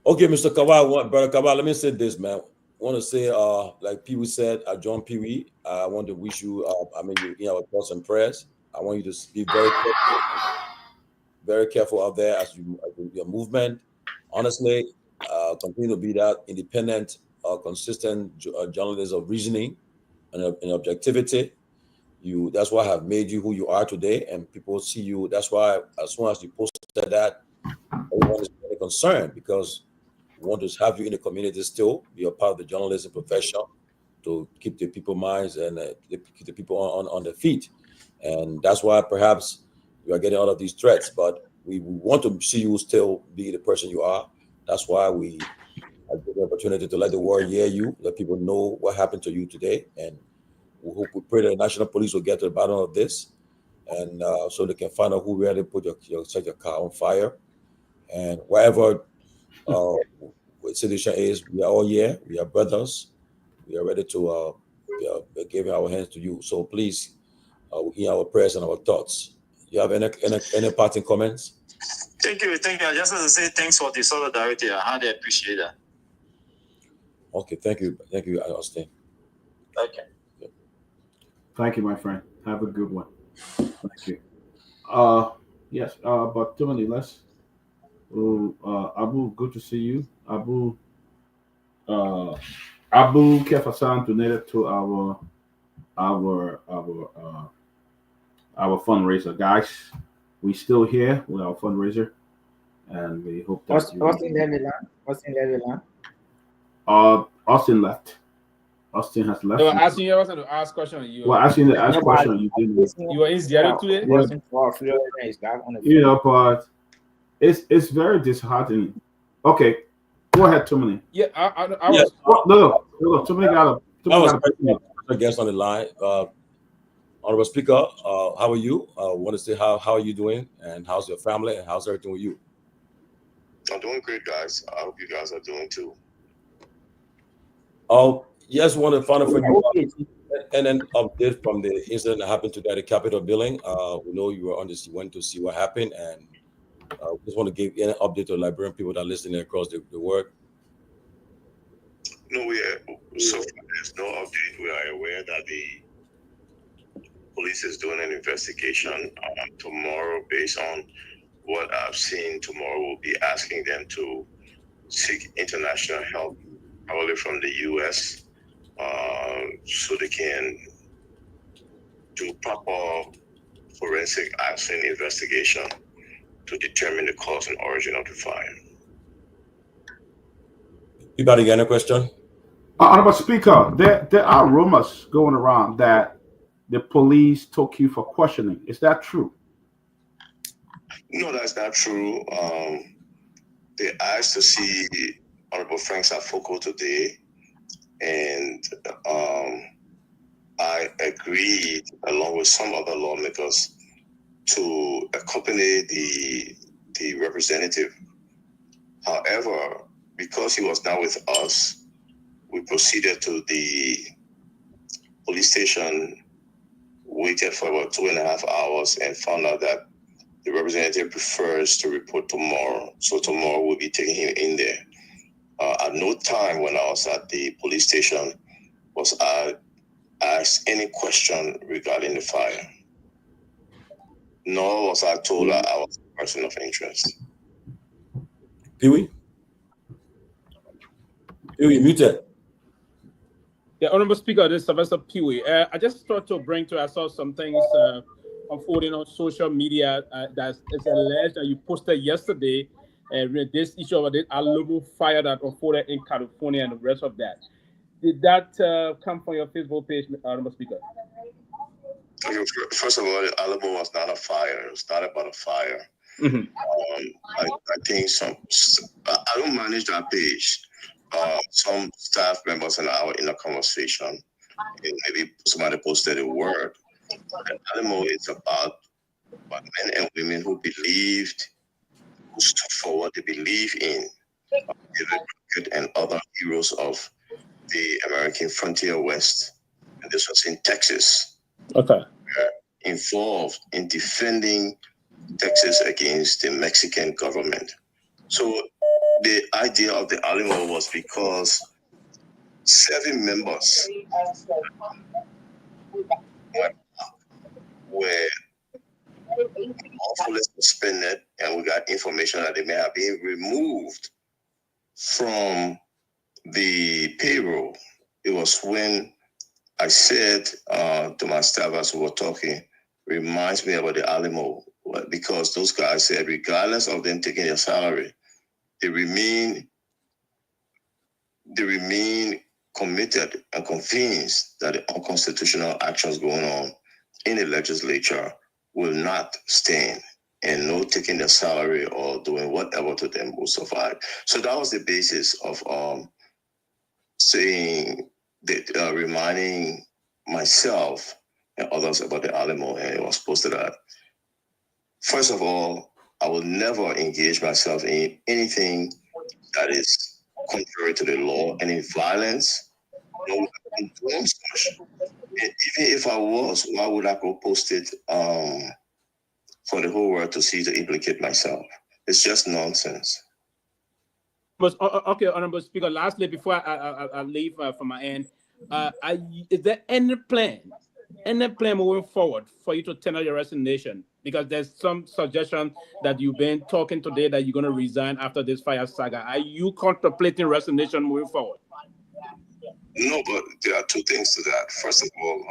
Okay, Mr. Kawal, Brother Kawal, let me say this, man. I want to say, like Pewee said, John Pewee, I want to wish you, our thoughts and prayers. I want you to be very careful out there as your movement. Honestly, continue to be that independent, consistent journalist of reasoning and objectivity. That's why I have made you who you are today, and people see you. That's why as soon as you posted that, everyone is very concerned, because we want to have you in the community still, be a part of the journalism profession, to keep the people minds and keep the people on their feet. And that's why perhaps you are getting all of these threats, but we want to see you still be the person you are. That's why we have the opportunity to let the world hear you, let people know what happened to you today, and we pray that the National Police will get to the bottom of this, and so they can find out who really put set your car on fire. And wherever situation is, we are all here. We are brothers. We are ready to give our hands to you. So please, hear our prayers and our thoughts. You have any parting comments? Thank you. I just want to say thanks for the solidarity. I highly appreciate that. Okay, thank you, Austin. Okay. Thank you, my friend. Have a good one. Thank you. Yes, but Tomalin, let's. Abu, good to see you. Abu Kefasan donated to our fundraiser, guys. We still here with our fundraiser, and we hope that Austin left. Austin has left. They were asking you to ask question. You were asking to ask question. You didn't. You were in Seattle today. But it's very disheartening. Okay, go ahead, Tomalin. Yeah, I was. No. Tomalin got a guest on the line. Honorable Speaker, how are you? Want to say how are you doing, and how's your family, and how's everything with you? I'm doing great, guys. I hope you guys are doing too. Yes, want to find out from you, and then update from the incident that happened today at the Capitol building. We know you were on this, you went to see what happened, and just want to give an update to Liberian people that are listening across the world. No, so far there's no update. We are aware that the police is doing an investigation. Tomorrow, based on what I've seen, tomorrow we'll be asking them to seek international help, probably from the U.S., so they can do proper forensic action investigation to determine the cause and origin of the fire. Peabody, got a question? Honorable Speaker, there are rumors going around that the police took you for questioning. Is that true? No, that's not true. They asked to see Honorable Frank Safoko today, and I agreed, along with some other lawmakers, to accompany the representative. However, because he was not with us, we proceeded to the police station, waited for about 2.5 hours, and found out that the representative prefers to report tomorrow. So tomorrow we'll be taking him in there. At no time when I was at the police station was I asked any question regarding the fire. Nor was I told that I was a person of interest. Pewee? Pewee, muted. Yeah, Honorable Speaker, this is Sylvester Pewee. I just thought to bring to, I saw some things unfolding on social media that it's alleged that you posted yesterday, this issue of the Alomo fire that unfolded in California and the rest of that. Did that come from your Facebook page, Honorable Speaker? Okay, first of all, the Alamo was not a fire. It was not about a fire. Mm-hmm. I think I don't manage that page. Some staff members and I were in a conversation, and maybe somebody posted a word. And Alamo is about men and women who believed, who stood for what they believe in. David and other heroes of the American frontier west. And this was in Texas. Okay. Involved in defending Texas against the Mexican government. So the idea of the Alamo was because 7 members were lawfully suspended, and we got information that they may have been removed from the payroll. It was when I said to my staff as we were talking, reminds me about the Alamo, because those guys said, regardless of them taking their salary, they remain committed and convinced that the unconstitutional actions going on in the legislature will not stand, and no taking their salary or doing whatever to them will survive. So that was the basis of saying that, reminding myself and others about the Alamo, and it was posted that, first of all, I will never engage myself in anything that is contrary to the law, any violence. No, I'm doing such. And even if I was, why would I go post it for the whole world to see, to implicate myself? It's just nonsense. But okay, Honorable Speaker. Lastly, before I leave from my end, is there any plan moving forward for you to tender your resignation? Because there's some suggestion that you've been talking today that you're going to resign after this fire saga. Are you contemplating resignation moving forward? No, but there are 2 things to that. First of all,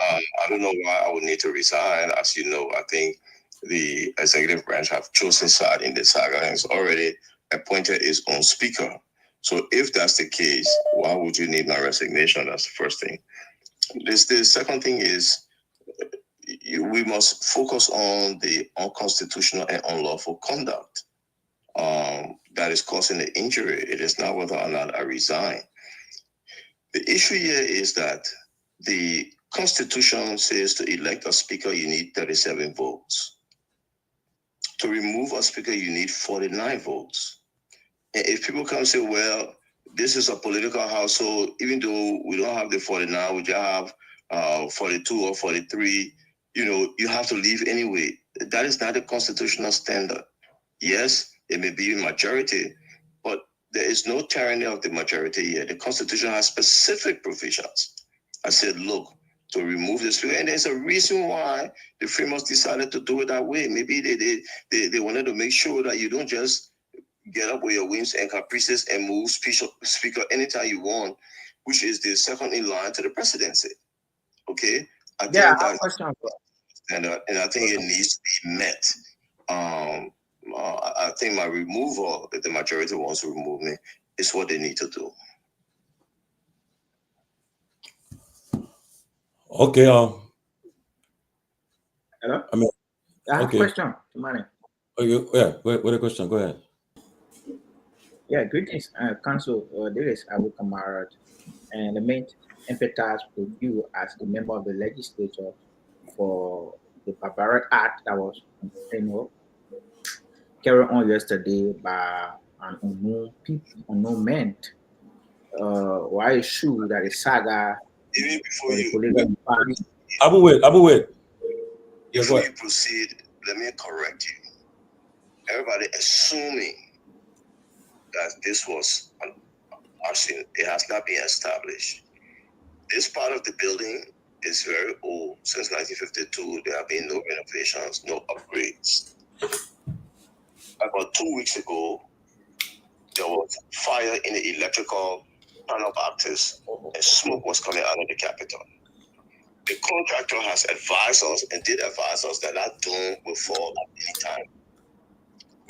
I don't know why I would need to resign. As you know, I think the executive branch have chosen side in the saga and has already appointed its own speaker. So if that's the case, why would you need my resignation? That's the first thing. The second thing is, we must focus on the unconstitutional and unlawful conduct that is causing the injury. It is not whether or not I resign. The issue here is that the Constitution says to elect a speaker, you need 37 votes. To remove a speaker, you need 49 votes. And if people come and say, well, this is a political house, so even though we don't have the 49, we just have 42 or 43, you have to leave anyway. That is not the constitutional standard. Yes, it may be a majority, but there is no tyranny of the majority here. The Constitution has specific provisions. I said, look, to remove the speaker, and there's a reason why the framers decided to do it that way. Maybe they wanted to make sure that you don't just get up with your whims and caprices and move speaker anytime you want, which is the second in line to the presidency. Okay? I think and I think it needs to be met. I think my removal, if the majority wants to remove me, is what they need to do. Okay. Hello? I mean, I have okay. a question, Tomalin. Okay. Yeah. What a question? Go ahead. Yeah, greetings, Council. This is Abu Kamarat, and the main impetus for you as the member of the legislature for the barbaric act that was, carried on yesterday by an unknown man. Why is true that the saga Even before for the you, polygamy party? Abu, wait. Yeah, before go you ahead. proceed, let me correct you. Everybody assuming that this was an arson, it has not been established. This part of the building is very old. Since 1952, there have been no renovations, no upgrades. About 2 weeks ago, there was fire in the electrical panel boxes, and smoke was coming out of the Capitol. The contractor has advised us and did advise us that that dome will fall at any time.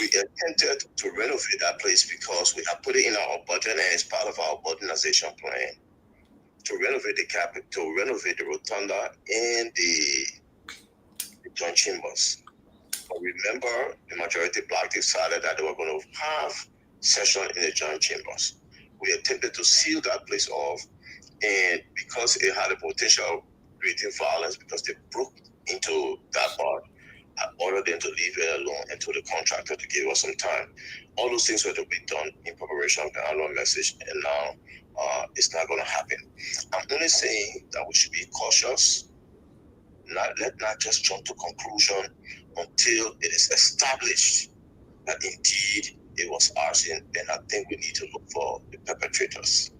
We attempted to renovate that place because we have put it in our budget and it's part of our modernization plan to renovate the Capitol, to renovate the rotunda and the joint chambers. But remember, the majority bloc decided that they were going to have session in the joint chambers. We attempted to seal that place off, and because it had a potential creating violence because they broke into that part, I ordered them to leave it alone and told the contractor to give us some time. All those things were to be done in preparation of the annual message, and now it's not going to happen. I'm only saying that we should be cautious, let not just jump to conclusion until it is established that indeed it was arson. Then I think we need to look for the perpetrators.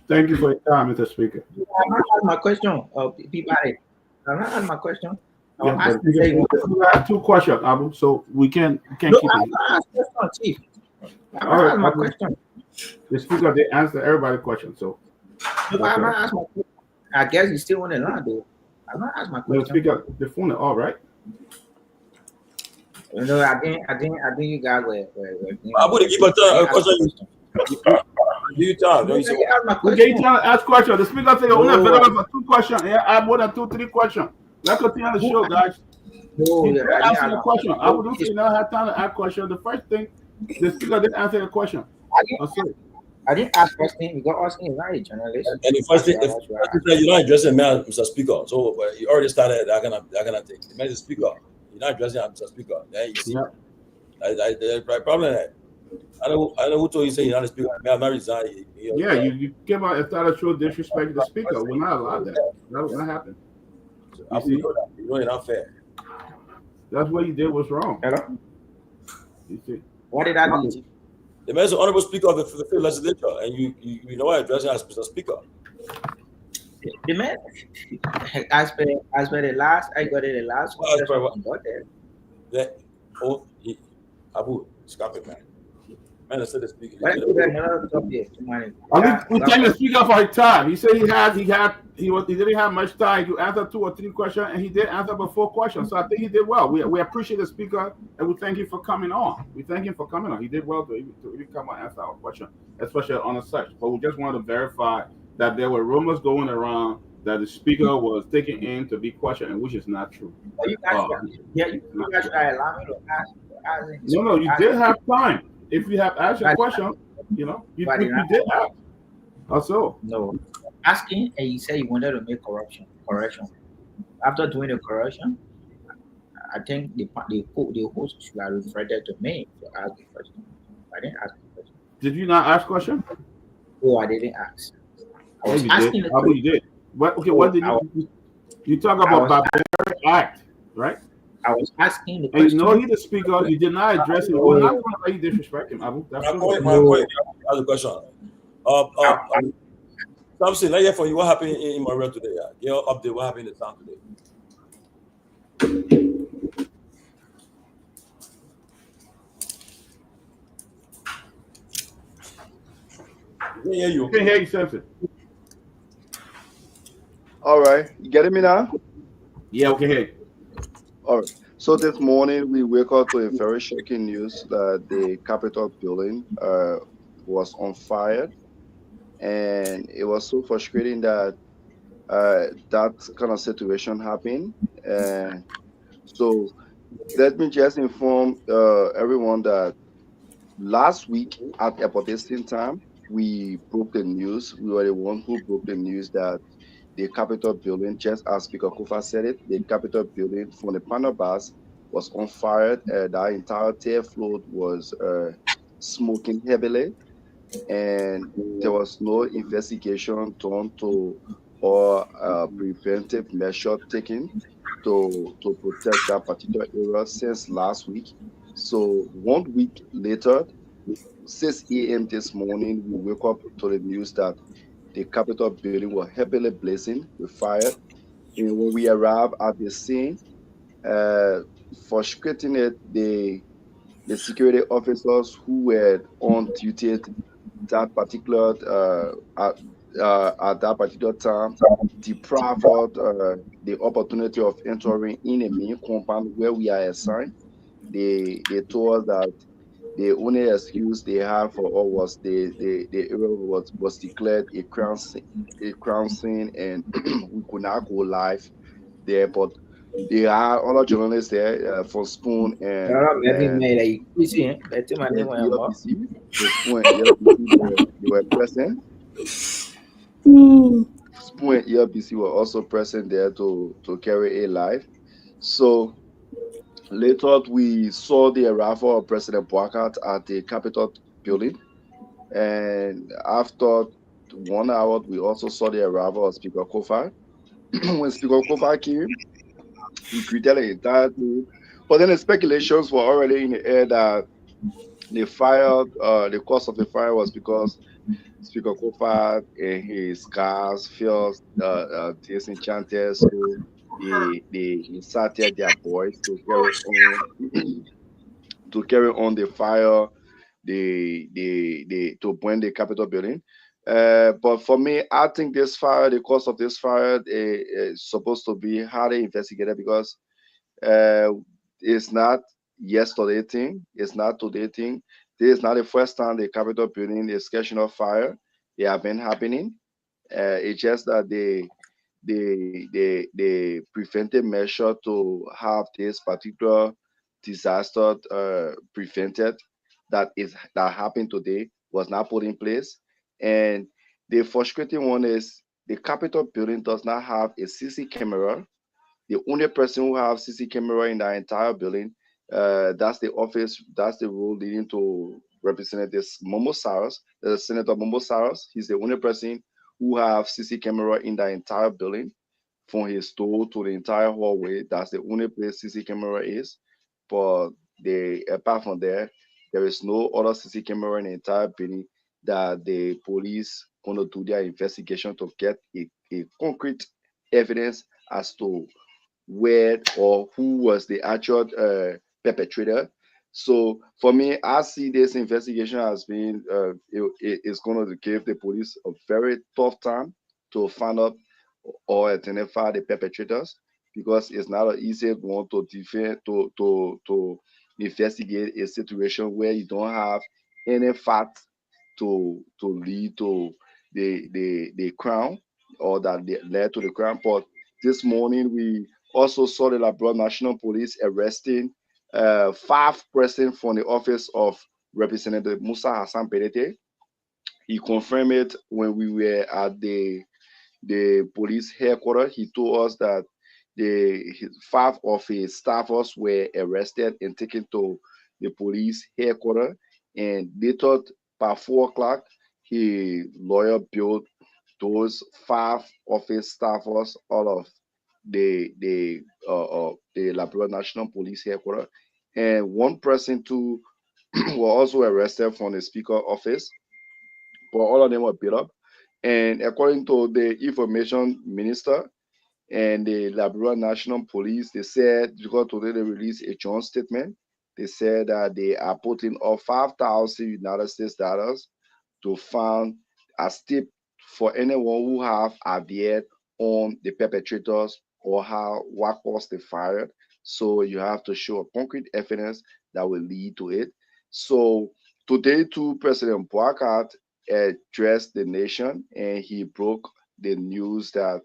Thank you for your time, Mr. Speaker. I'm not asking my question, Peabody. I'm not asking my question. Yeah, but you have two questions, Abu, so we can't keep it. I'm not asking question, Chief. I'm All not right, asking my Abu. question. The speaker did answer everybody's question, so. I'm not asking my question. I guess you still want to learn, though. I'm not asking my The question. speaker, the phone, all right. You know, I think you guys were Abu, to keep a question. You time. Don't you say? We get trying to ask questions. The speaker said, "We're not available for 2 questions. Yeah, I have more than 2, 3 questions. Let's continue the show, guys." No, He yeah, did I answer didn't the ask question. my I would not say you never had time to ask questions. The first thing, the speaker didn't answer the question. I didn't ask Austin because Austin is not a journalist. And the first thing, you're not addressing me, Mr. Speaker. So you already started. I'm gonna take the Mr. Speaker. You're not addressing Mr. Speaker. Then you see, the problem. I know who told you say you're not a speaker. I'm not resigning. Yeah, you came out and started showing disrespect to the speaker. We're not allowed that. That will not happen. You know you're not fair. That's what you did was wrong. Hello? You see. What did I do? The man is the honorable speaker of the fifth legislature, and you know why addressing as Mr. Speaker. The man, as per the last, I got it the last one. Abu, scrap it, man. Man, I said the speaker. We thank the speaker for his time. He said he didn't have much time to answer 2 or 3 questions, and he did answer about 4 questions. So I think he did well. We appreciate the speaker, and we thank him for coming on. We thank him for coming on. He did well to even come and answer our question, especially on the search. But we just wanted to verify that there were rumors going around that the speaker was taken in to be questioned, which is not true. You guys should allow me to ask. No, you did have time. If you have asked a question, you did ask. Also, no, asking, and you say you wanted to make correction. After doing the correction, I think the host should have referred to me to ask the question. I didn't ask the question. Did you not ask question? Oh, I didn't ask. I was asking. You did. What did you talk about barbaric act, right? I was asking the question. And you know he's the speaker. You did not address it. We're not going to let you disrespect him, Abu. That's my point. I have a question. Something like that for you. What happened in Montreal today? Your update. What happened in the town today? I can't hear you, Simpson. All right, you getting me now? Yeah, we can hear you. All right. So this morning we wake up to a very shocking news that the Capitol building, was on fire, and it was so frustrating that that kind of situation happened. And so let me just inform everyone that last week at Airport time, we broke the news. We were the one who broke the news that the Capitol building, just as Speaker Kufa said it, the Capitol building from the panel bus was on fire. The entire tail float was smoking heavily, and there was no investigation done to or preventive measure taken to protect that particular area since last week. So 1 week later, 6 a.m. this morning, we wake up to the news that the Capitol building was heavily blazing with fire. And when we arrived at the scene, uh, frustrating it, the security officers who were on duty that particular at that particular time deprived us the opportunity of entering in a main compound where we are assigned. They told us that the only excuse they had for all was the area was declared a crime scene, and we could not go live there. But they had other journalists there from Spoon Maybe and made a easy, but my name was more. ELBC. So Spoon and ELBC they were present. Spoon and ELBC were also present there to carry a live. So later we saw the arrival of President Boakat at the Capitol building. And after 1 hour, we also saw the arrival of Speaker Kofa. When Speaker Kofa came, he greeted the entire team. But then the speculations were already in the air that the cause of the fire was because Speaker Kofa and his cars felt disenchanted, so they incited their boys to carry on the fire, to burn the Capitol building. But for me, I think the cause of this fire, is supposed to be highly investigated because uh, it's not yesterday thing, it's not today thing. This is not the first time the Capitol building is catching on fire. They have been happening. It's just that the preventive measure to have this particular disaster prevented that happened today was not put in place. And the frustrating one is the Capitol building does not have a CC camera. The only person who have CC camera in the entire building, that's the role leading to Representative Momo Saros, Senator Momo Saros. He's the only person who have CC camera in the entire building, from his store to the entire hallway. That's the only place CC camera is. But apart from there is no other CC camera in the entire building that the police gonna do their investigation to get a concrete evidence as to where or who was the actual perpetrator. So for me, I see this investigation as being it's going to give the police a very tough time to find out or identify the perpetrators, because it's not an easy one to defend to investigate a situation where you don't have any fact to lead to the crime, or that led to the crime. But this morning we also saw the Liberia National Police arresting 5 persons from the office of Representative Musa Hassan Bedete. He confirmed it when we were at the police headquarters. He told us that 5 of his staffers were arrested and taken to the police headquarters. And they thought by 4 o'clock, his lawyer billed those 5 of his staffers out of the Liberia National Police headquarters. And 1 person too were also arrested from the speaker office, but all of them were beat up. And according to the information minister and the Liberia National Police, they said, because today they released a joint statement, they said that they are putting up 5,000 United States dollars to find a step for anyone who have adhered on the perpetrators or what caused the fire. So you have to show concrete evidence that will lead to it. So Today, too, President Boakat addressed the nation, and he broke the news that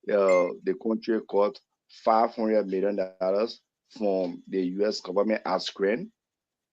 the country got $500 million from the U.S. government as grant